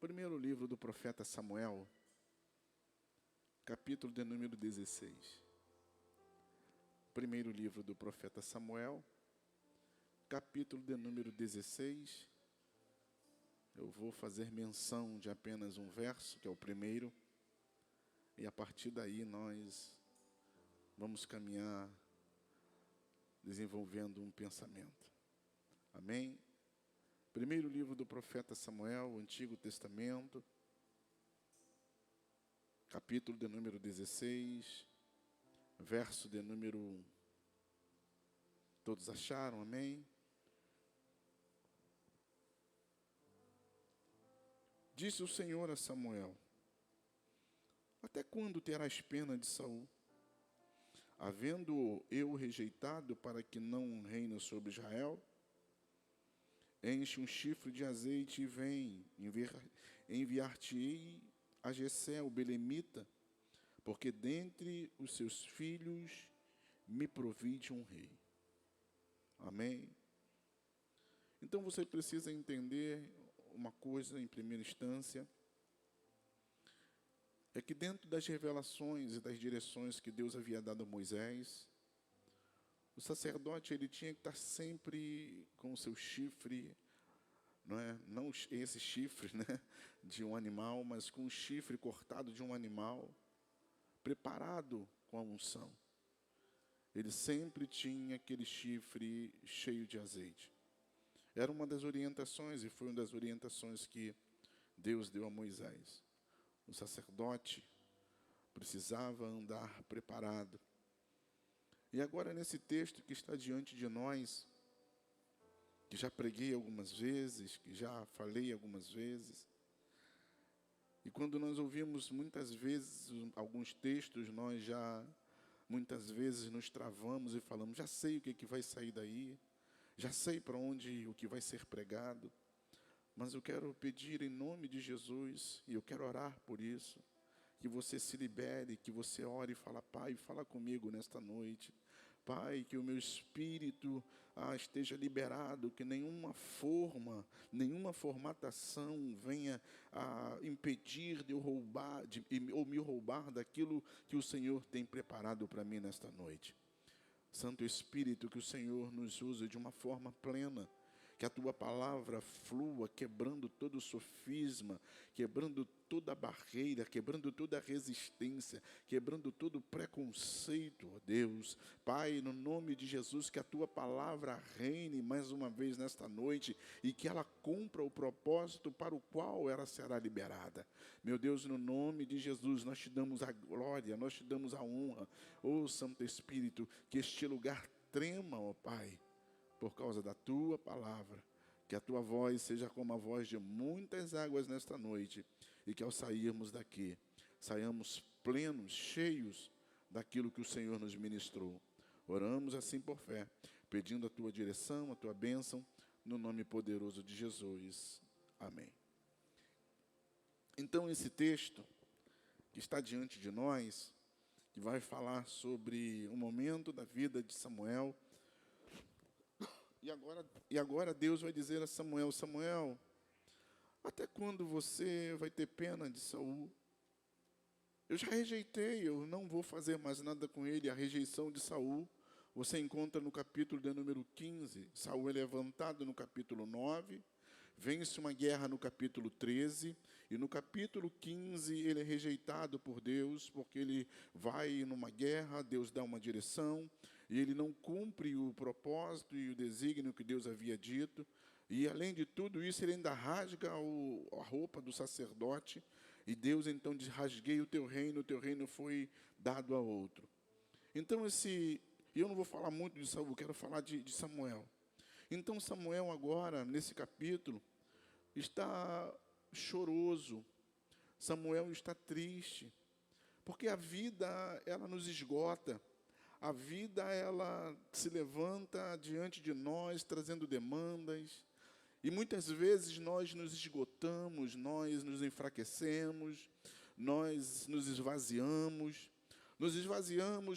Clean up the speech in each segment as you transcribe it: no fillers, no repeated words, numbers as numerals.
Primeiro livro do profeta Samuel, capítulo de número 16. Primeiro livro do profeta Samuel, capítulo de número 16. Eu vou fazer menção de apenas um verso, que é o primeiro, e a partir daí nós vamos caminhar desenvolvendo um pensamento. Amém? Primeiro livro do profeta Samuel, o Antigo Testamento, capítulo de número 16, verso de número 1. Todos acharam? Amém? Disse o Senhor a Samuel: até quando terás pena de Saul, havendo eu rejeitado para que não reine sobre Israel? Enche um chifre de azeite e vem, enviar-te-ei a Jessé, o belemita, porque dentre os seus filhos me provide um rei. Amém? Então você precisa entender uma coisa em primeira instância, é que dentro das revelações e das direções que Deus havia dado a Moisés, o sacerdote ele tinha que estar sempre com o seu chifre, não esse chifre, de um animal, mas com o chifre cortado de um animal, preparado com a unção. Ele sempre tinha aquele chifre cheio de azeite. Era uma das orientações, e foi uma das orientações que Deus deu a Moisés. O sacerdote precisava andar preparado. E agora nesse texto que está diante de nós, que já preguei algumas vezes, que já falei algumas vezes, e quando nós ouvimos muitas vezes alguns textos, nós já muitas vezes nos travamos e falamos, já sei o que vai sair daí, já sei para onde o que vai ser pregado, mas eu quero pedir em nome de Jesus, e eu quero orar por isso, que você se libere, que você ore e fala, Pai, fala comigo nesta noite. Pai, que o meu espírito esteja liberado, que nenhuma formatação venha a impedir de eu roubar, ou me roubar daquilo que o Senhor tem preparado para mim nesta noite. Santo Espírito, que o Senhor nos use de uma forma plena, que a Tua palavra flua, quebrando todo o sofisma, quebrando toda a barreira, quebrando toda a resistência, quebrando todo o preconceito, ó Deus. Pai, no nome de Jesus, que a Tua palavra reine mais uma vez nesta noite e que ela cumpra o propósito para o qual ela será liberada. Meu Deus, no nome de Jesus, nós Te damos a glória, nós Te damos a honra. Ó Santo Espírito, que este lugar trema, ó Pai, por causa da Tua palavra, que a Tua voz seja como a voz de muitas águas nesta noite, e que ao sairmos daqui, saiamos plenos, cheios daquilo que o Senhor nos ministrou. Oramos assim por fé, pedindo a Tua direção, a Tua bênção, no nome poderoso de Jesus. Amém. Então esse texto que está diante de nós, que vai falar sobre o momento da vida de Samuel, e agora Deus vai dizer a Samuel, Samuel, até quando você vai ter pena de Saul? Eu já rejeitei, eu não vou fazer mais nada com ele. A rejeição de Saul, você encontra no capítulo de número 15. Saul é levantado no capítulo 9, vence uma guerra no capítulo 13, e no capítulo 15 ele é rejeitado por Deus, porque ele vai numa guerra, Deus dá uma direção, e ele não cumpre o propósito e o desígnio que Deus havia dito, e além de tudo isso, ele ainda rasga a roupa do sacerdote, e Deus então diz, rasguei o teu reino foi dado a outro. Então e eu não vou falar muito de Saul, quero falar de Samuel. Então Samuel agora, nesse capítulo, está choroso, Samuel está triste, porque a vida, ela nos esgota, a vida, ela se levanta diante de nós, trazendo demandas, e muitas vezes nós nos esgotamos, nós nos enfraquecemos, nós nos esvaziamos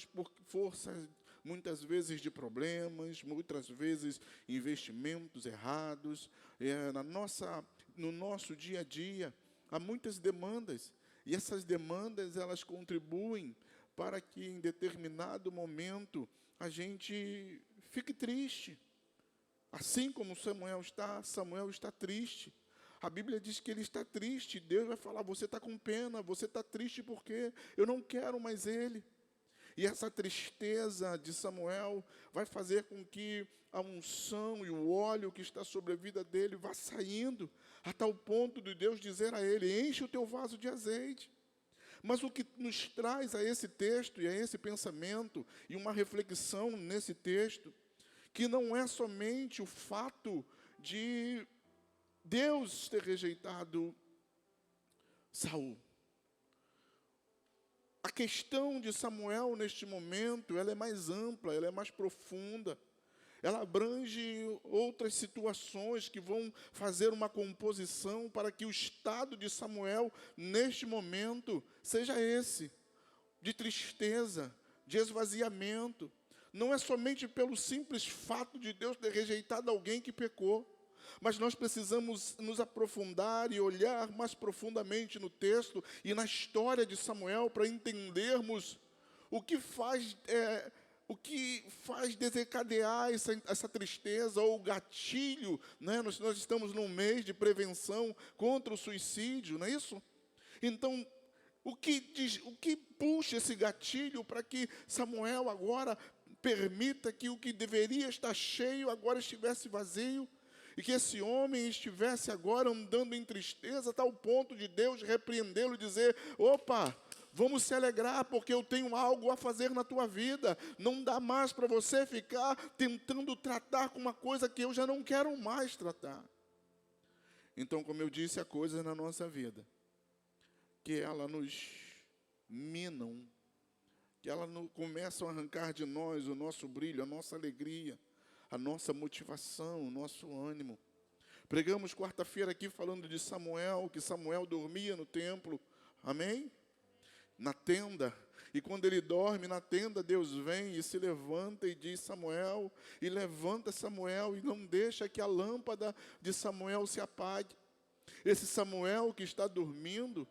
por força, muitas vezes de problemas, muitas vezes investimentos errados, no nosso dia a dia. há muitas demandas. E essas demandas, elas contribuem para que em determinado momento a gente fique triste. Assim como Samuel está triste. A Bíblia diz que ele está triste. Deus vai falar, você está com pena, você está triste porque eu não quero mais ele. E essa tristeza de Samuel vai fazer com que a unção e o óleo que está sobre a vida dele vá saindo, a tal ponto de Deus dizer a ele, enche o teu vaso de azeite. Mas o que nos traz a esse texto e a esse pensamento e uma reflexão nesse texto, que não é somente o fato de Deus ter rejeitado Saul. A questão de Samuel neste momento, ela é mais ampla, ela é mais profunda. Ela abrange outras situações que vão fazer uma composição para que o estado de Samuel, neste momento, seja esse, de tristeza, de esvaziamento. Não é somente pelo simples fato de Deus ter rejeitado alguém que pecou, mas nós precisamos nos aprofundar e olhar mais profundamente no texto e na história de Samuel para entendermos o que faz desencadear essa tristeza ou gatilho, né? Nós estamos num mês de prevenção contra o suicídio, não é isso? Então, o que puxa esse gatilho para que Samuel agora permita que o que deveria estar cheio agora estivesse vazio? E que esse homem estivesse agora andando em tristeza, a tal ponto de Deus repreendê-lo e dizer, opa, vamos se alegrar, porque eu tenho algo a fazer na tua vida. Não dá mais para você ficar tentando tratar com uma coisa que eu já não quero mais tratar. Então, como eu disse, há coisas na nossa vida que elas nos minam, que elas começam a arrancar de nós o nosso brilho, a nossa alegria, a nossa motivação, o nosso ânimo. Pregamos quarta-feira aqui falando de Samuel, que Samuel dormia no templo, amém? Na tenda, e quando ele dorme na tenda, Deus vem e se levanta e diz Samuel, e levanta Samuel e não deixa que a lâmpada de Samuel se apague. Esse Samuel que está dormindo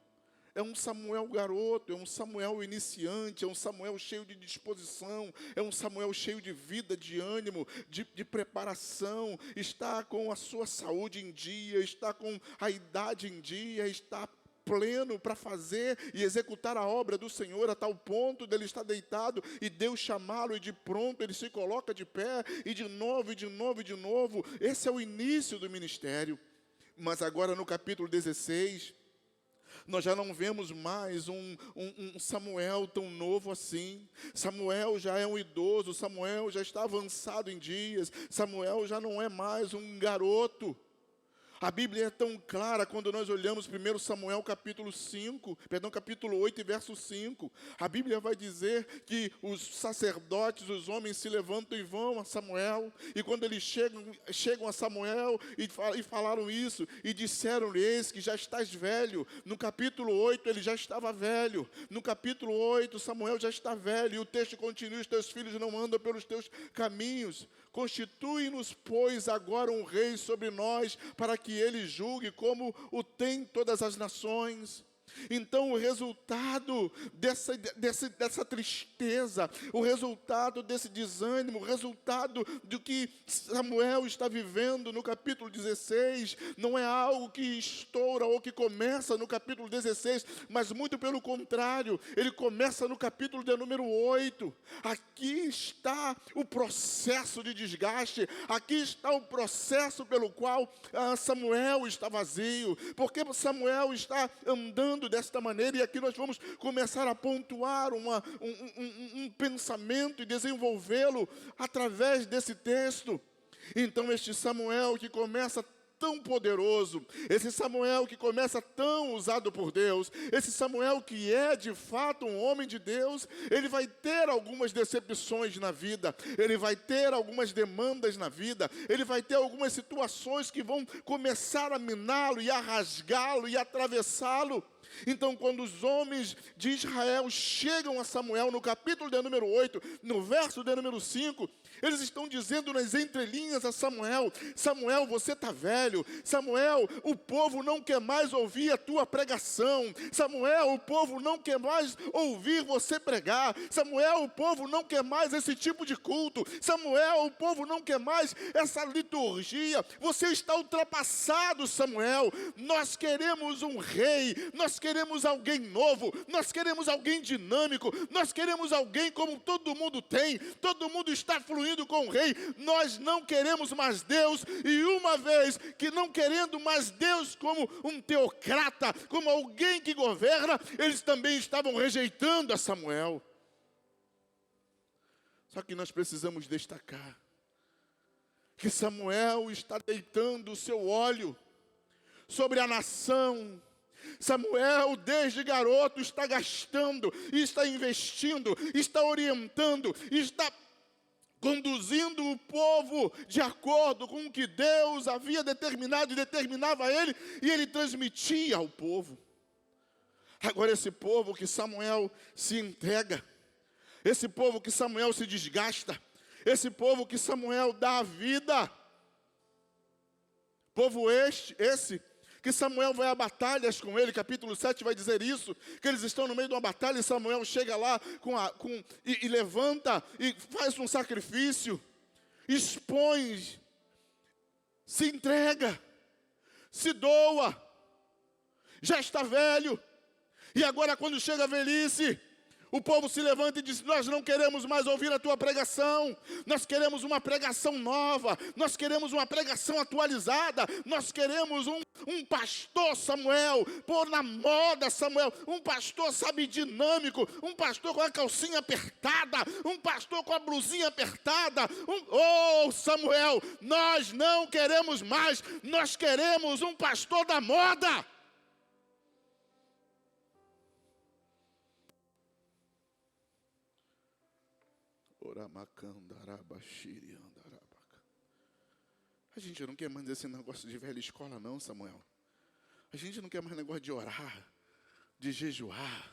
é um Samuel garoto, é um Samuel iniciante, é um Samuel cheio de disposição, é um Samuel cheio de vida, de ânimo, de preparação, está com a sua saúde em dia, está com a idade em dia, está pleno para fazer e executar a obra do Senhor, a tal ponto dele estar deitado e Deus chamá-lo e de pronto ele se coloca de pé e de novo, e de novo, e de novo. Esse é o início do ministério. Mas agora no capítulo 16, nós já não vemos mais um Samuel tão novo assim. Samuel já é um idoso, Samuel já está avançado em dias, Samuel já não é mais um garoto. A Bíblia é tão clara quando nós olhamos 1 Samuel capítulo 8 e verso 5. A Bíblia vai dizer que os sacerdotes, os homens se levantam e vão a Samuel. E quando eles chegam a Samuel e falaram isso, e disseram-lhe, eis que já estás velho. No capítulo 8 ele já estava velho. No capítulo 8 Samuel já está velho. E o texto continua, os teus filhos não andam pelos teus caminhos. Constitui-nos, pois, agora um rei sobre nós, para que ele julgue como o tem todas as nações. Então, o resultado dessa tristeza, o resultado desse desânimo, o resultado do que Samuel está vivendo no capítulo 16, não é algo que estoura ou que começa no capítulo 16, mas muito pelo contrário, ele começa no capítulo de número 8. Aqui está o processo de desgaste, aqui está o processo pelo qual Samuel está vazio, porque Samuel está andando desta maneira, e aqui nós vamos começar a pontuar um pensamento e desenvolvê-lo através desse texto. Então este Samuel que começa tão poderoso, esse Samuel que começa tão usado por Deus, esse Samuel que é de fato um homem de Deus, ele vai ter algumas decepções na vida, ele vai ter algumas demandas na vida, ele vai ter algumas situações que vão começar a miná-lo e a rasgá-lo e a atravessá-lo. Então, quando os homens de Israel chegam a Samuel, no capítulo de número 8, no verso de número 5, eles estão dizendo nas entrelinhas a Samuel: Samuel, você está velho. Samuel, o povo não quer mais ouvir a tua pregação. Samuel, o povo não quer mais ouvir você pregar. Samuel, o povo não quer mais esse tipo de culto. Samuel, o povo não quer mais essa liturgia. Você está ultrapassado, Samuel. Nós queremos um rei. Nós queremos alguém novo. Nós queremos alguém dinâmico. Nós queremos alguém como todo mundo tem. Todo mundo está fluindo com o rei. Nós não queremos mais Deus, e uma vez que não querendo mais Deus como um teocrata, como alguém que governa, eles também estavam rejeitando a Samuel. Só que nós precisamos destacar que Samuel está deitando o seu óleo sobre a nação. Samuel, desde garoto, está gastando, está investindo, está orientando, está conduzindo o povo de acordo com o que Deus havia determinado e determinava a ele, e ele transmitia ao povo. Agora esse povo que Samuel se entrega, esse povo que Samuel se desgasta, esse povo que Samuel dá a vida, povo esse que Samuel vai a batalhas com ele, capítulo 7 vai dizer isso, que eles estão no meio de uma batalha e Samuel chega lá e levanta e faz um sacrifício, expõe, se entrega, se doa, já está velho, e agora quando chega a velhice, o povo se levanta e diz: nós não queremos mais ouvir a tua pregação, nós queremos uma pregação nova, nós queremos uma pregação atualizada, nós queremos um pastor, Samuel, pôr na moda, Samuel, um pastor, sabe, dinâmico, um pastor com a calcinha apertada, um pastor com a blusinha apertada, Samuel, nós não queremos mais, nós queremos um pastor da moda. A gente não quer mais esse negócio de velha escola não, Samuel. A gente não quer mais negócio de orar, de jejuar,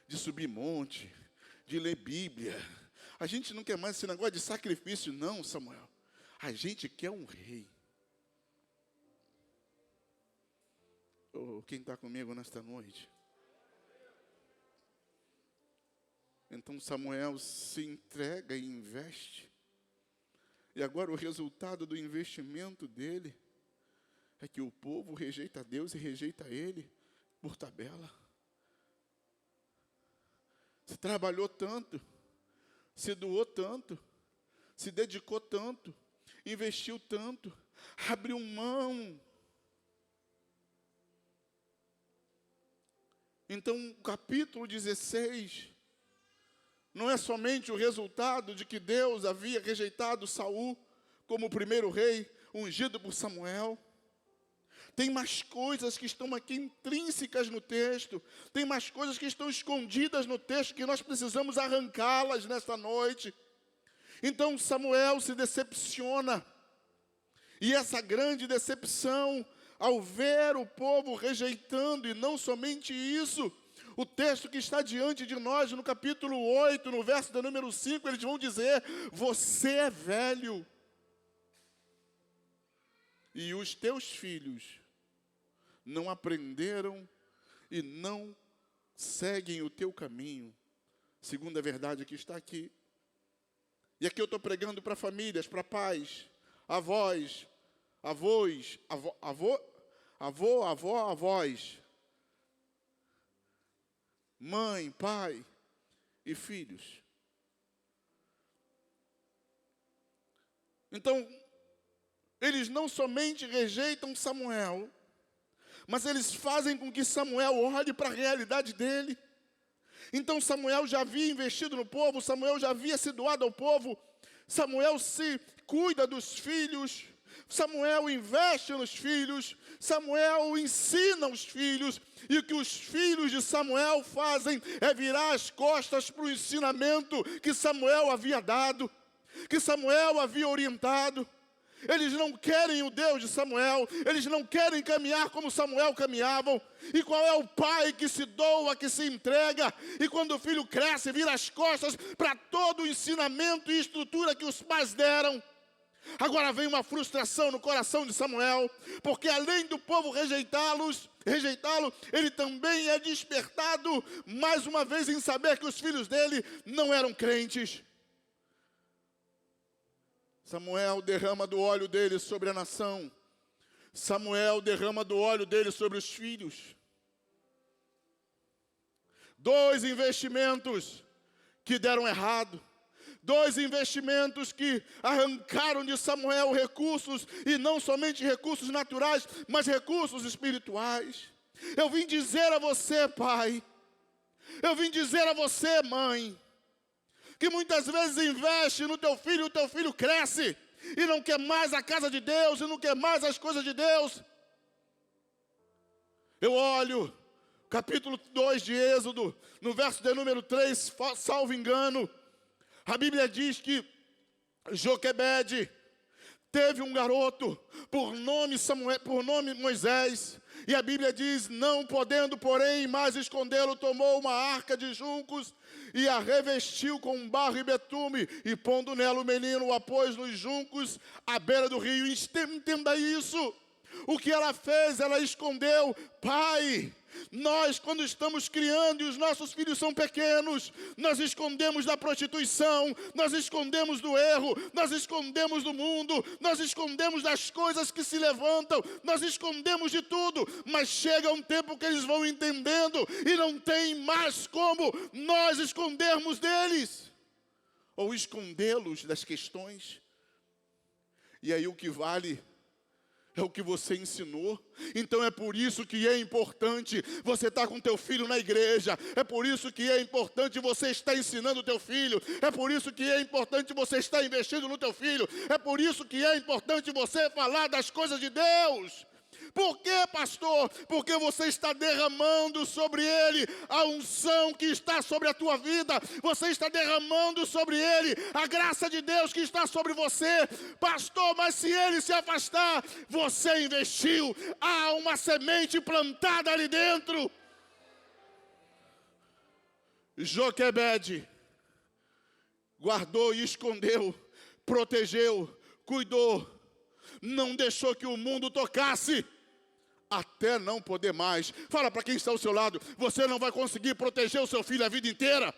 de subir monte, de ler Bíblia. A gente não quer mais esse negócio de sacrifício não, Samuel. A gente quer um rei. Quem está comigo nesta noite? Então Samuel se entrega e investe. E agora o resultado do investimento dele é que o povo rejeita Deus e rejeita ele por tabela. Se trabalhou tanto, se doou tanto, se dedicou tanto, investiu tanto, abriu mão. Então o capítulo 16... não é somente o resultado de que Deus havia rejeitado Saul como o primeiro rei ungido por Samuel. Tem mais coisas que estão aqui intrínsecas no texto. Tem mais coisas que estão escondidas no texto que nós precisamos arrancá-las nesta noite. Então Samuel se decepciona. E essa grande decepção, ao ver o povo rejeitando, e não somente isso, o texto que está diante de nós, no capítulo 8, no verso de número 5, eles vão dizer: você é velho, e os teus filhos não aprenderam e não seguem o teu caminho, segundo a verdade que está aqui. E aqui eu estou pregando para famílias, para pais, avós, avós, mãe, pai e filhos. Então, eles não somente rejeitam Samuel, mas eles fazem com que Samuel olhe para a realidade dele. Então Samuel já havia investido no povo, Samuel já havia se doado ao povo, Samuel se cuida dos filhos, Samuel investe nos filhos, Samuel ensina os filhos, e o que os filhos de Samuel fazem é virar as costas para o ensinamento que Samuel havia dado, que Samuel havia orientado. Eles não querem o Deus de Samuel, eles não querem caminhar como Samuel caminhavam. E qual é o pai que se doa, que se entrega, e quando o filho cresce, vira as costas para todo o ensinamento e estrutura que os pais deram? Agora vem uma frustração no coração de Samuel, porque além do povo rejeitá-lo, ele também é despertado, mais uma vez, em saber que os filhos dele não eram crentes. Samuel derrama do óleo dele sobre a nação. Samuel derrama do óleo dele sobre os filhos. 2 investimentos que deram errado. 2 investimentos que arrancaram de Samuel recursos, e não somente recursos naturais, mas recursos espirituais. Eu vim dizer a você, pai, eu vim dizer a você, mãe, que muitas vezes investe no teu filho, o teu filho cresce, e não quer mais a casa de Deus, e não quer mais as coisas de Deus. Eu olho, capítulo 2 de Êxodo, no verso de número 3, salvo engano, a Bíblia diz que Joquebede teve um garoto por nome Moisés, e a Bíblia diz: não podendo, porém, mais escondê-lo, tomou uma arca de juncos e a revestiu com barro e betume, e pondo nela o menino, a pôs nos juncos à beira do rio. Entenda isso. O que ela fez? Ela escondeu. Pai, nós, quando estamos criando e os nossos filhos são pequenos, nós escondemos da prostituição, nós escondemos do erro, nós escondemos do mundo, nós escondemos das coisas que se levantam, nós escondemos de tudo, mas chega um tempo que eles vão entendendo e não tem mais como nós escondermos deles, ou escondê-los das questões. E aí o que vale é o que você ensinou. Então é por isso que é importante você estar com teu filho na igreja. É por isso que é importante você estar ensinando o teu filho. É por isso que é importante você estar investindo no teu filho. É por isso que é importante você falar das coisas de Deus. Por quê, pastor? Porque você está derramando sobre ele a unção que está sobre a tua vida. Você está derramando sobre ele a graça de Deus que está sobre você. Pastor, mas se ele se afastar, você investiu. Há uma semente plantada ali dentro. Joquebede guardou e escondeu, protegeu, cuidou, não deixou que o mundo tocasse, até não poder mais. Fala para quem está ao seu lado: você não vai conseguir proteger o seu filho a vida inteira.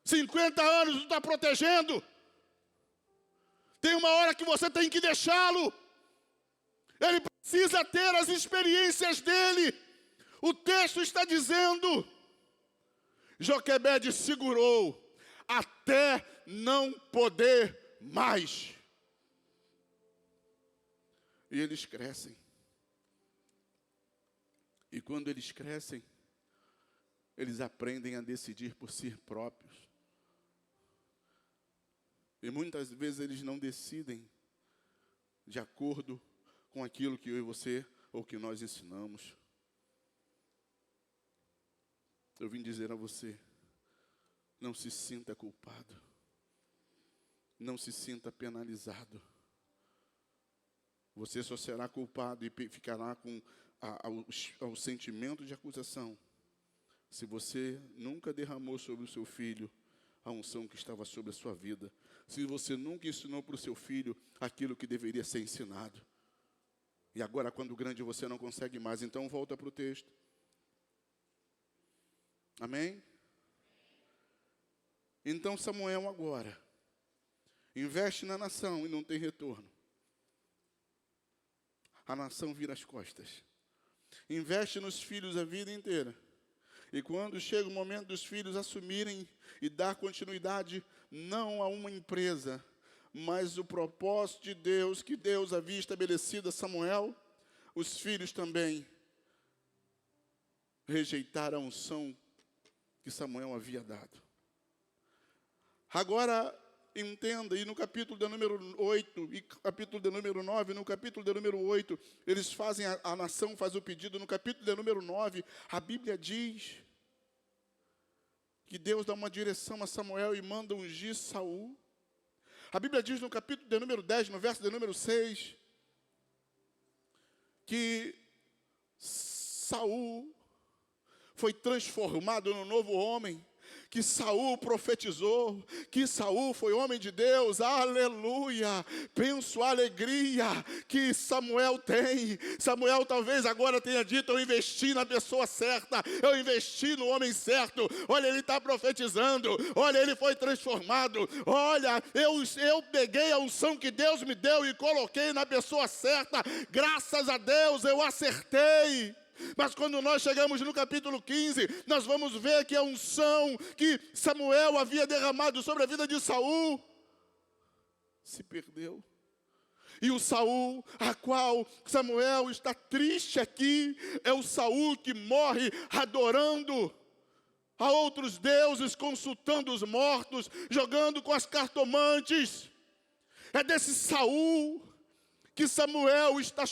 $50 anos tu está protegendo. Tem uma hora que você tem que deixá-lo. Ele precisa ter as experiências dele. O texto está dizendo: Joquebede segurou até não poder mais. E eles crescem. E quando eles crescem, eles aprendem a decidir por si próprios. E muitas vezes eles não decidem de acordo com aquilo que eu e você, ou que nós ensinamos. Eu vim dizer a você: não se sinta culpado. Não se sinta penalizado. Você só será culpado e ficará com ao sentimento de acusação se você nunca derramou sobre o seu filho a unção que estava sobre a sua vida. Se você nunca ensinou para o seu filho aquilo que deveria ser ensinado. E agora, quando grande, você não consegue mais. Então volta para o texto. Amém? Então Samuel agora investe na nação e não tem retorno. A nação vira as costas. Investe nos filhos a vida inteira. E quando chega o momento dos filhos assumirem e dar continuidade, não a uma empresa, mas o propósito de Deus, que Deus havia estabelecido a Samuel, os filhos também rejeitaram a unção que Samuel havia dado. Agora, entenda, e no capítulo de número 8, e capítulo de número 9, no capítulo de número 8, eles fazem, a nação faz o pedido. No capítulo de número 9, a Bíblia diz que Deus dá uma direção a Samuel e manda ungir Saul. A Bíblia diz no capítulo de número 10, no verso de número 6, que Saul foi transformado num novo homem, que Saul profetizou, que Saul foi homem de Deus, aleluia. Penso a alegria que Samuel tem. Samuel talvez agora tenha dito: eu investi na pessoa certa, eu investi no homem certo. Olha, ele está profetizando, olha, ele foi transformado. Olha, eu peguei a unção que Deus me deu e coloquei na pessoa certa. Graças a Deus eu acertei. Mas quando nós chegamos no capítulo 15, nós vamos ver que a unção que Samuel havia derramado sobre a vida de Saul se perdeu. E o Saul, a qual Samuel está triste aqui, é o Saul que morre adorando a outros deuses, consultando os mortos, jogando com as cartomantes. É desse Saul que Samuel está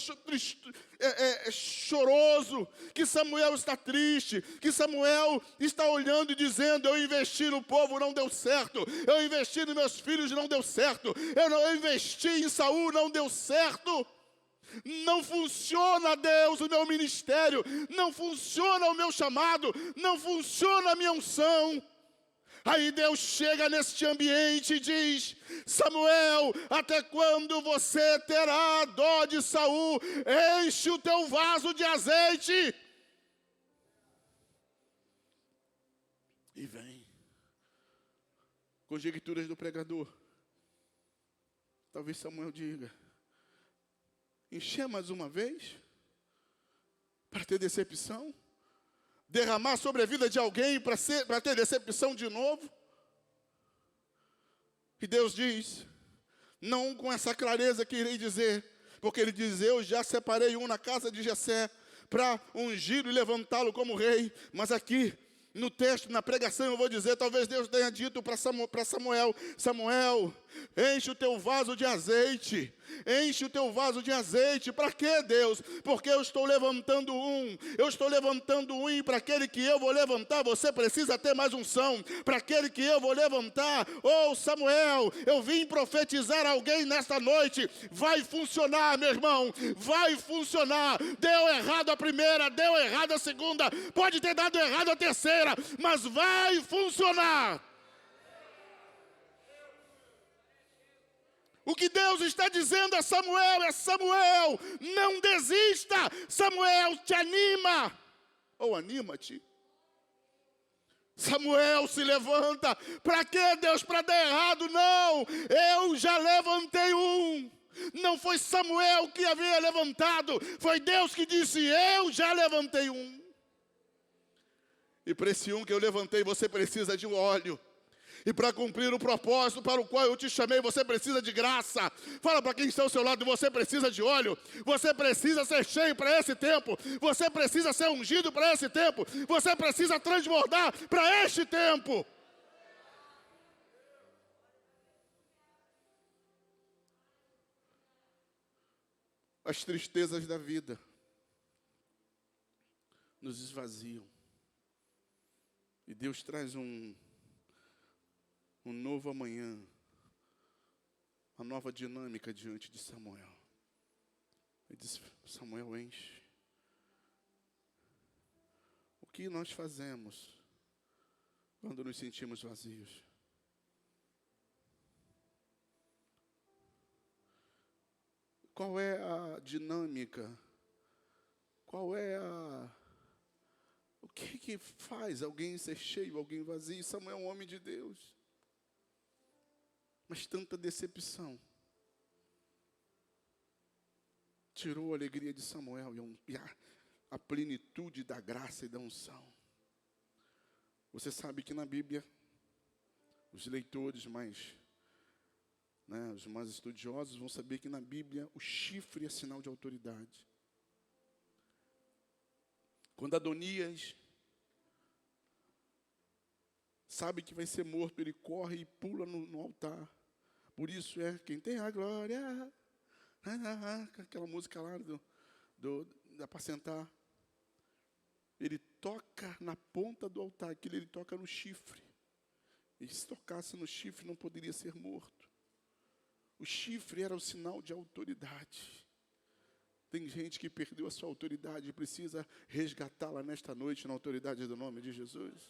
choroso, que Samuel está triste, que Samuel está olhando e dizendo: eu investi no povo, não deu certo, eu investi nos meus filhos, não deu certo, eu investi em Saul, não deu certo. Não funciona, Deus, o meu ministério, não funciona o meu chamado, não funciona a minha unção. Aí Deus chega neste ambiente e diz: Samuel, até quando você terá dó de Saul? Enche o teu vaso de azeite. E vem conjecturas do pregador. Talvez Samuel diga: encher mais uma vez? Para ter decepção? Derramar sobre a vida de alguém para ter decepção de novo? E Deus diz: não com essa clareza que irei dizer, porque ele diz: eu já separei um na casa de Jessé para ungir e levantá-lo como rei. Mas aqui no texto, na pregação, eu vou dizer: talvez Deus tenha dito para Samuel: Samuel, enche o teu vaso de azeite. Enche o teu vaso de azeite. Para quê, Deus? Porque eu estou levantando um. Eu estou levantando um, e para aquele que eu vou levantar, você precisa ter mais unção. Para aquele que eu vou levantar, Samuel, eu vim profetizar alguém nesta noite. Vai funcionar, meu irmão. Vai funcionar. Deu errado a primeira, deu errado a segunda, pode ter dado errado a terceira, mas vai funcionar. O que Deus está dizendo a Samuel é: Samuel, não desista. Samuel, te anima. Ou anima-te. Samuel, se levanta. Para quê, Deus? Para dar errado? Não. Eu já levantei um. Não foi Samuel que havia levantado. Foi Deus que disse: eu já levantei um. E para esse um que eu levantei, você precisa de um óleo. E para cumprir o propósito para o qual eu te chamei, você precisa de graça. Fala para quem está ao seu lado: você precisa de óleo. Você precisa ser cheio para esse tempo. Você precisa ser ungido para esse tempo. Você precisa transbordar para este tempo. As tristezas da vida nos esvaziam. E Deus traz um novo amanhã, uma nova dinâmica diante de Samuel. Ele diz: Samuel, enche. O que nós fazemos quando nos sentimos vazios? Qual é a dinâmica? Qual é o que faz alguém ser cheio, alguém vazio? Samuel é um homem de Deus. Mas tanta decepção tirou a alegria de Samuel e a plenitude da graça e da unção. Você sabe que na Bíblia, os leitores os mais estudiosos vão saber que na Bíblia o chifre é sinal de autoridade. Quando Adonias sabe que vai ser morto, ele corre e pula no altar. Por isso quem tem a glória, aquela música lá da apacentar. Ele toca na ponta do altar, aquilo ele toca no chifre. E se tocasse no chifre, não poderia ser morto. O chifre era o sinal de autoridade. Tem gente que perdeu a sua autoridade e precisa resgatá-la nesta noite na autoridade do nome de Jesus.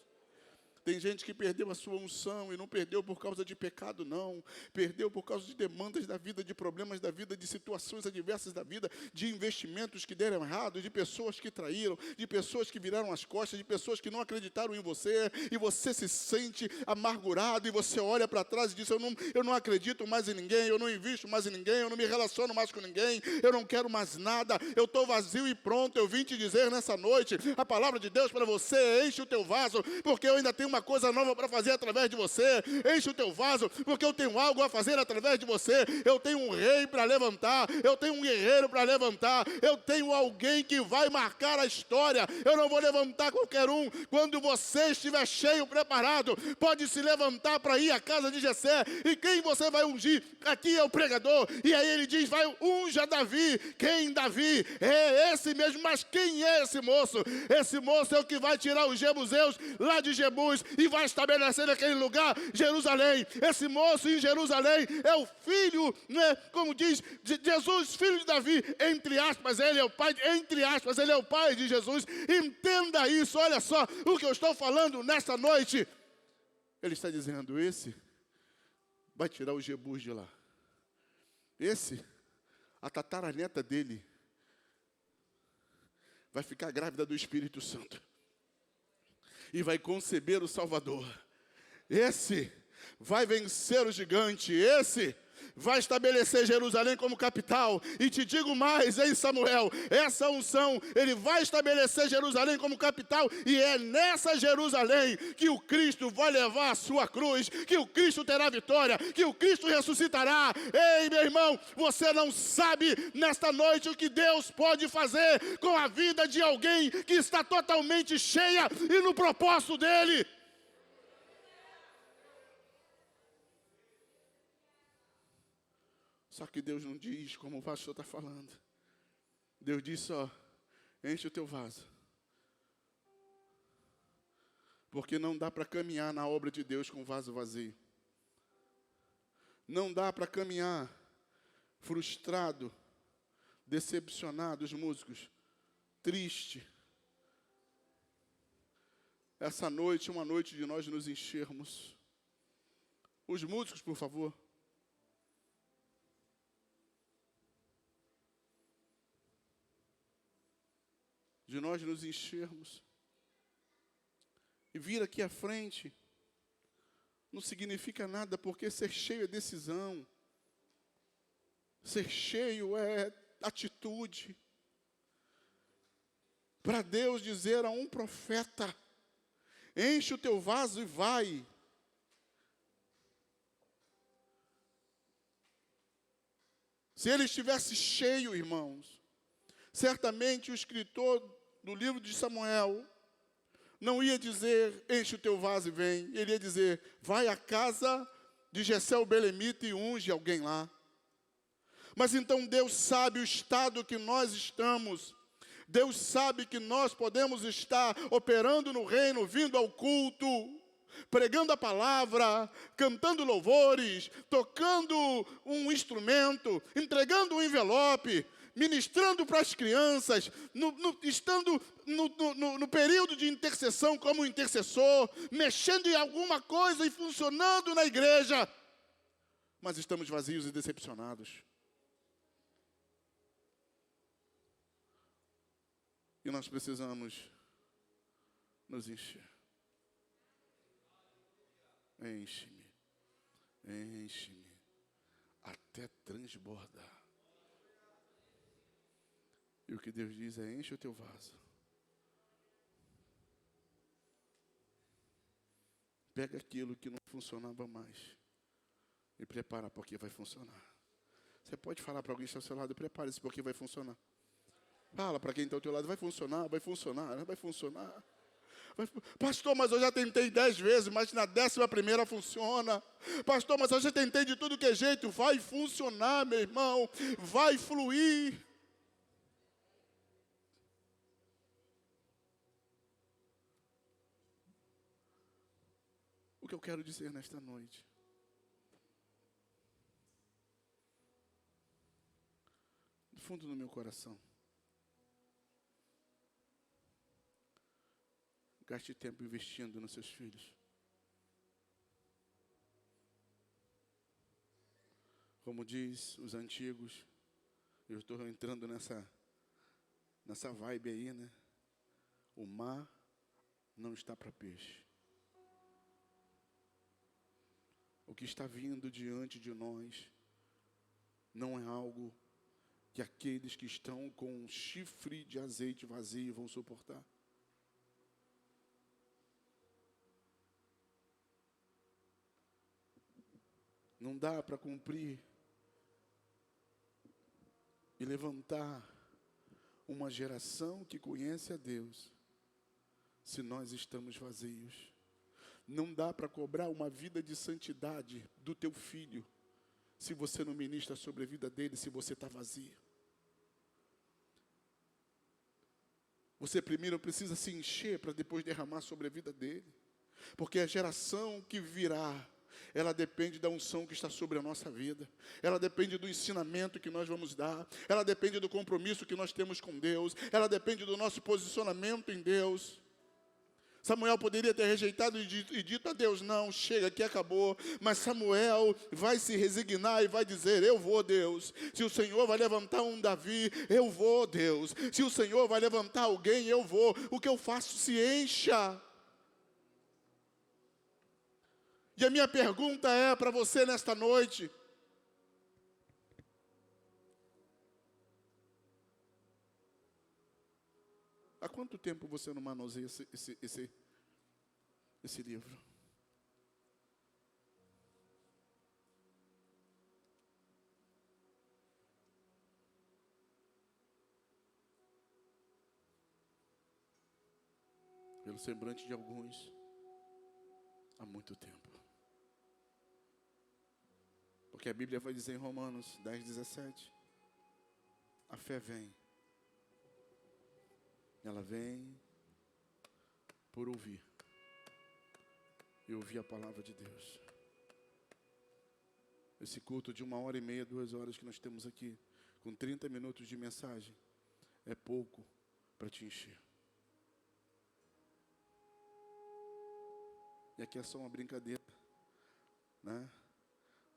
Tem gente que perdeu a sua unção e não perdeu por causa de pecado, não. Perdeu por causa de demandas da vida, de problemas da vida, de situações adversas da vida, de investimentos que deram errado, de pessoas que traíram, de pessoas que viraram as costas, de pessoas que não acreditaram em você, e você se sente amargurado, e você olha para trás e diz, eu não acredito mais em ninguém, eu não invisto mais em ninguém, eu não me relaciono mais com ninguém, eu não quero mais nada, eu estou vazio e pronto. Eu vim te dizer nessa noite, a palavra de Deus para você: enche o teu vaso, porque eu ainda tenho uma coisa nova para fazer através de você. Enche o teu vaso, porque eu tenho algo a fazer através de você. Eu tenho um rei para levantar, eu tenho um guerreiro para levantar, eu tenho alguém que vai marcar a história. Eu não vou levantar qualquer um. Quando você estiver cheio, preparado, pode se levantar para ir à casa de Jessé. E quem você vai ungir? Aqui é o pregador. E aí ele diz, vai, unja Davi. Quem Davi? É esse mesmo. Mas quem é esse moço? Esse moço é o que vai tirar os jebuseus lá de Jebus e vai estabelecer naquele lugar Jerusalém. Esse moço em Jerusalém é o filho, né, como diz Jesus, filho de Davi, entre aspas, ele é o pai, entre aspas, ele é o pai de Jesus. Entenda isso, olha só o que eu estou falando nesta noite. Ele está dizendo, esse vai tirar os jebus de lá. Esse, a tataraneta dele, vai ficar grávida do Espírito Santo e vai conceber o Salvador. Esse vai vencer o gigante. Esse vai estabelecer Jerusalém como capital. E te digo mais, hein, Samuel, essa unção, ele vai estabelecer Jerusalém como capital, e é nessa Jerusalém que o Cristo vai levar a sua cruz, que o Cristo terá vitória, que o Cristo ressuscitará. Ei, meu irmão, você não sabe nesta noite o que Deus pode fazer com a vida de alguém que está totalmente cheia e no propósito dele. Só que Deus não diz como o pastor está falando. Deus diz só, enche o teu vaso. Porque não dá para caminhar na obra de Deus com o vaso vazio. Não dá para caminhar frustrado, decepcionado, os músicos, triste. Essa noite é uma noite de nós nos enchermos. Os músicos, por favor. De nós nos enchermos. E vir aqui à frente não significa nada, porque ser cheio é decisão. Ser cheio é atitude. Para Deus dizer a um profeta, enche o teu vaso e vai. Se ele estivesse cheio, irmãos, certamente o escritor do livro de Samuel não ia dizer, enche o teu vaso e vem. Ele ia dizer, vai à casa de Jessé o belemita e unge alguém lá. Mas então Deus sabe o estado que nós estamos. Deus sabe que nós podemos estar operando no reino, vindo ao culto, pregando a palavra, cantando louvores, tocando um instrumento, entregando um envelope, ministrando para as crianças, estando no período de intercessão como intercessor, mexendo em alguma coisa e funcionando na igreja, mas estamos vazios e decepcionados. E nós precisamos nos encher. Enche-me, enche-me, até transbordar. E o que Deus diz é, enche o teu vaso. Pega aquilo que não funcionava mais e prepara porque vai funcionar. Você pode falar para alguém que está ao seu lado, prepare-se porque vai funcionar. Fala para quem está ao teu lado, vai funcionar, vai funcionar, vai funcionar. Pastor, mas eu já tentei 10 vezes, mas na 11ª funciona. Pastor, mas eu já tentei de tudo que é jeito. Vai funcionar, meu irmão, vai fluir. que eu quero dizer nesta noite? Do fundo do meu coração. Gaste tempo investindo nos seus filhos. Como diz os antigos, eu estou entrando nessa vibe aí, né? O mar não está para peixe. O que está vindo diante de nós não é algo que aqueles que estão com um chifre de azeite vazio vão suportar. Não dá para cumprir e levantar uma geração que conhece a Deus se nós estamos vazios. Não dá para cobrar uma vida de santidade do teu filho se você não ministra sobre a vida dele, se você está vazio. Você primeiro precisa se encher para depois derramar sobre a vida dele. Porque a geração que virá, ela depende da unção que está sobre a nossa vida. Ela depende do ensinamento que nós vamos dar. Ela depende do compromisso que nós temos com Deus. Ela depende do nosso posicionamento em Deus. Samuel poderia ter rejeitado e dito a Deus, não, chega, aqui acabou. Mas Samuel vai se resignar e vai dizer, eu vou, Deus. Se o Senhor vai levantar um Davi, eu vou, Deus. Se o Senhor vai levantar alguém, eu vou. O que eu faço se encha. E a minha pergunta é para você nesta noite. Há quanto tempo você não manuseia esse livro? Pelo semblante de alguns, há muito tempo. Porque a Bíblia vai dizer em Romanos 10:17, a fé vem. Ela vem por ouvir. E ouvir a palavra de Deus. Esse culto de 1h30, 2 horas que nós temos aqui, com 30 minutos de mensagem, é pouco para te encher. E aqui é só uma brincadeira, né?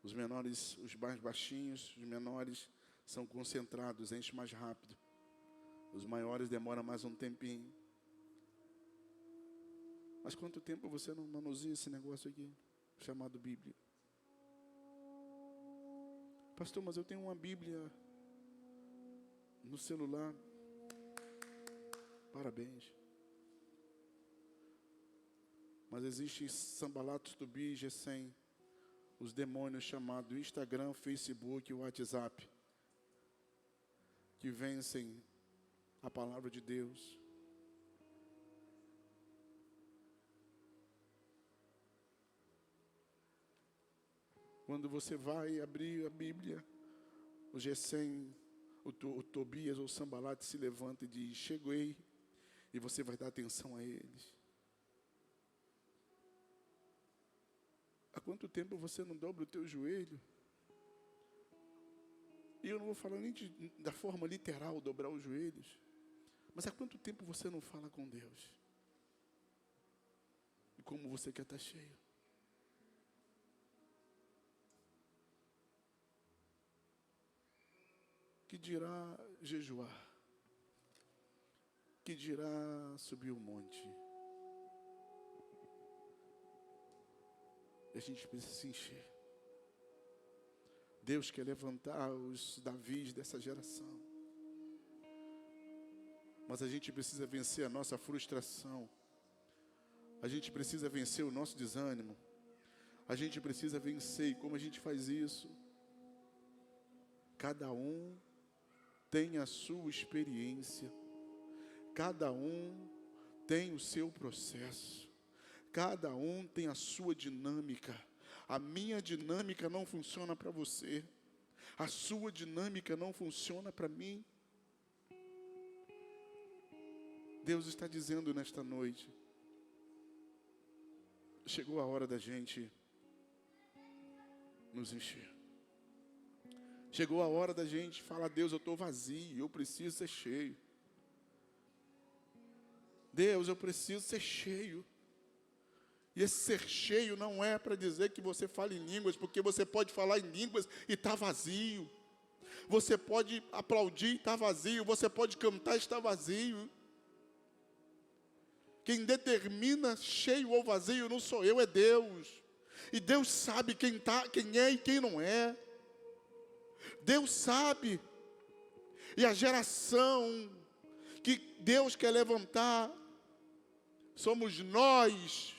Os menores, os mais baixinhos, os menores são concentrados, enchem mais rápido. Os maiores demoram mais um tempinho. Mas quanto tempo você não manuseia esse negócio aqui, chamado Bíblia? Pastor, mas eu tenho uma Bíblia no celular. Parabéns. Mas existem Sanballat, Tobias e Gesem, os demônios chamados Instagram, Facebook e WhatsApp, que vencem a palavra de Deus. Quando você vai abrir a Bíblia, o Gesem, o Tobias ou o Sanballat se levanta e diz, cheguei, e você vai dar atenção a eles. Há quanto tempo você não dobra o teu joelho? E eu não vou falar nem da forma literal, dobrar os joelhos. Mas há quanto tempo você não fala com Deus? E como você quer estar cheio? Que dirá jejuar? Que dirá subir o monte? E a gente precisa se encher. Deus quer levantar os Davis dessa geração. Mas a gente precisa vencer a nossa frustração. A gente precisa vencer o nosso desânimo. A gente precisa vencer. E como a gente faz isso? Cada um tem a sua experiência. Cada um tem o seu processo. Cada um tem a sua dinâmica. A minha dinâmica não funciona para você. A sua dinâmica não funciona para mim. Deus está dizendo nesta noite, chegou a hora da gente nos encher. Chegou a hora da gente falar: Deus, eu estou vazio, eu preciso ser cheio. Deus, eu preciso ser cheio. E esse ser cheio não é para dizer que você fala em línguas, porque você pode falar em línguas e está vazio. Você pode aplaudir e está vazio. Você pode cantar e está vazio. Quem determina cheio ou vazio não sou eu, é Deus. E Deus sabe quem é e quem não é. Deus sabe. E a geração que Deus quer levantar somos nós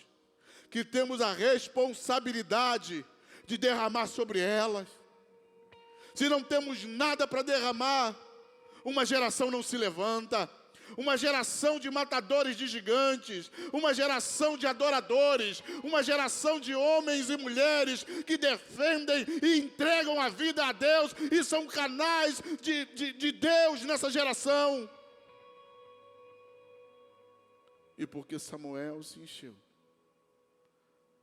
que temos a responsabilidade de derramar sobre elas. Se não temos nada para derramar, uma geração não se levanta. Uma geração de matadores de gigantes, uma geração de adoradores, uma geração de homens e mulheres que defendem e entregam a vida a Deus e são canais de Deus nessa geração. E porque Samuel se encheu,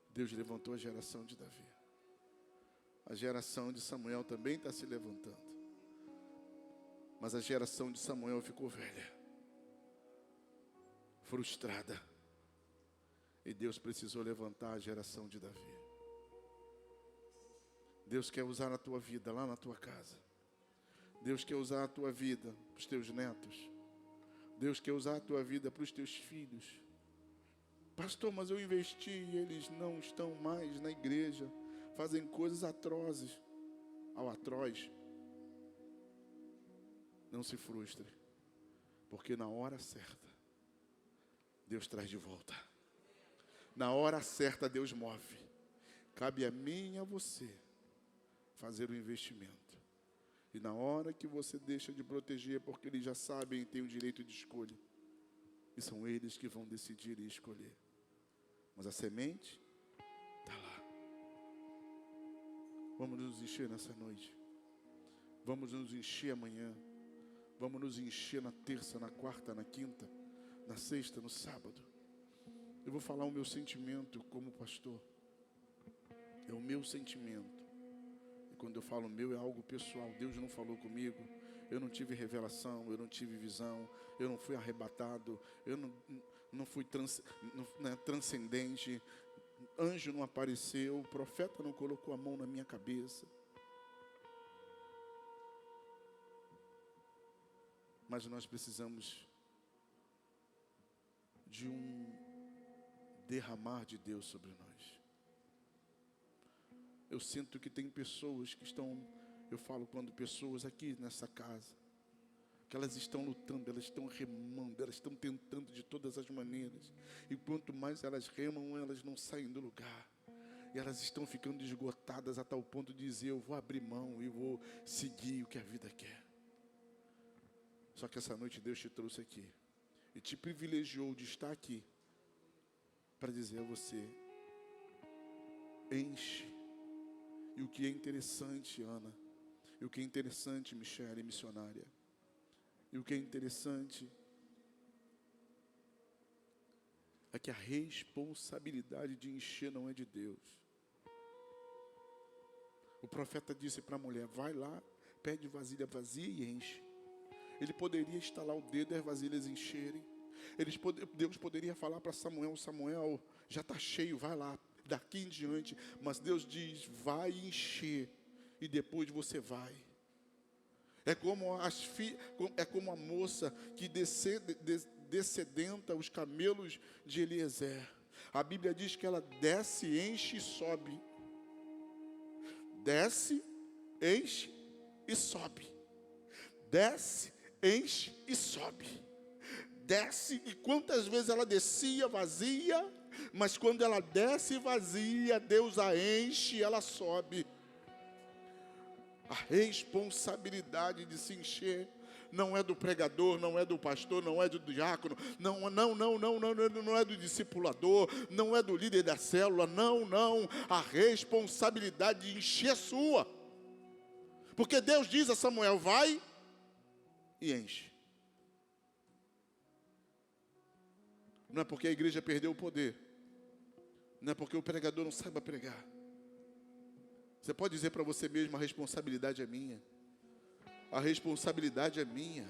Deus levantou a geração de Davi. A geração de Samuel também está se levantando. Mas a geração de Samuel ficou velha, frustrada. E Deus precisou levantar a geração de Davi. Deus quer usar a tua vida lá na tua casa. Deus quer usar a tua vida para os teus netos. Deus quer usar a tua vida para os teus filhos. Pastor, mas eu investi e eles não estão mais na igreja. Fazem coisas atrozes. Ao atroz. Não se frustre. Porque na hora certa, Deus traz de volta. Na hora certa, Deus move. Cabe a mim e a você fazer o investimento. E na hora que você deixa de proteger, porque eles já sabem e têm o direito de escolha. E são eles que vão decidir e escolher. Mas a semente está lá. Vamos nos encher nessa noite. Vamos nos encher amanhã. Vamos nos encher na terça, na quarta, na quinta, na sexta, no sábado. Eu vou falar o meu sentimento como pastor. É o meu sentimento. E quando eu falo meu, é algo pessoal. Deus não falou comigo. Eu não tive revelação, eu não tive visão. Eu não fui arrebatado. Eu não fui transcendente. Anjo não apareceu. O profeta não colocou a mão na minha cabeça. Mas nós precisamos de um derramar de Deus sobre nós. Eu sinto que tem pessoas que estão, eu falo quando pessoas aqui nessa casa, que elas estão lutando, elas estão remando, elas estão tentando de todas as maneiras. E quanto mais elas remam, elas não saem do lugar. E elas estão ficando esgotadas a tal ponto de dizer: eu vou abrir mão e vou seguir o que a vida quer. Só que essa noite Deus te trouxe aqui e te privilegiou de estar aqui para dizer a você: enche. E o que é interessante, Ana, e o que é interessante, Michele, missionária, e o que é interessante é que a responsabilidade de encher não é de Deus. O profeta disse para a mulher: vai lá, pede vasilha vazia e enche. Ele poderia estalar o dedo e as vasilhas encherem. Deus poderia falar para Samuel: Samuel, já está cheio, vai lá, daqui em diante. Mas Deus diz: vai encher e depois você vai. É como a moça que descedenta os camelos de Eliezer. A Bíblia diz que ela desce, enche e sobe. Desce, enche e sobe. Desce, enche e sobe. Desce, e quantas vezes ela descia vazia, mas quando ela desce vazia, Deus a enche e ela sobe. A responsabilidade de se encher não é do pregador, não é do pastor, não é do diácono, não é do discipulador, não é do líder da célula, não. A responsabilidade de encher é sua. Porque Deus diz a Samuel: vai e enche. Não é porque a igreja perdeu o poder. Não é porque o pregador não saiba pregar. Você pode dizer para você mesmo: a responsabilidade é minha. A responsabilidade é minha.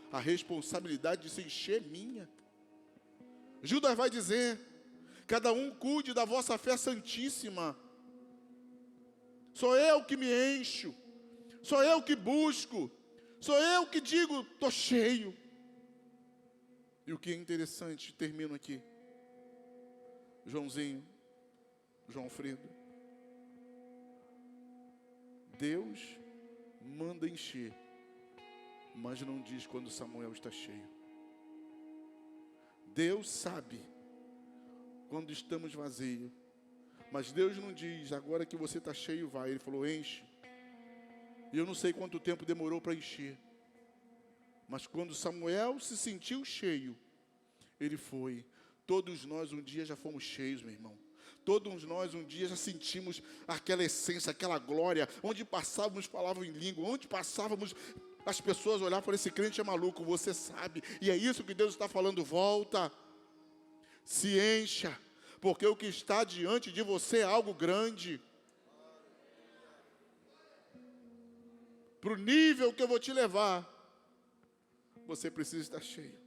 A responsabilidade de se encher é minha. Judas vai dizer: cada um cuide da vossa fé santíssima. Sou eu que me encho. Sou eu que busco. Sou eu que digo: estou cheio. E o que é interessante, termino aqui. Joãozinho, João Alfredo. Deus manda encher, mas não diz quando Samuel está cheio. Deus sabe quando estamos vazios, mas Deus não diz: agora que você está cheio, vai. Ele falou: enche. E eu não sei quanto tempo demorou para encher, mas quando Samuel se sentiu cheio, ele foi. Todos nós um dia já fomos cheios, meu irmão. Todos nós um dia já sentimos aquela essência, aquela glória. Onde passávamos falavam em língua. Onde passávamos as pessoas olhavam e falavam: esse crente é maluco. Você sabe. E é isso que Deus está falando: volta. Se encha. Porque o que está diante de você é algo grande. Para o nível que eu vou te levar, você precisa estar cheio.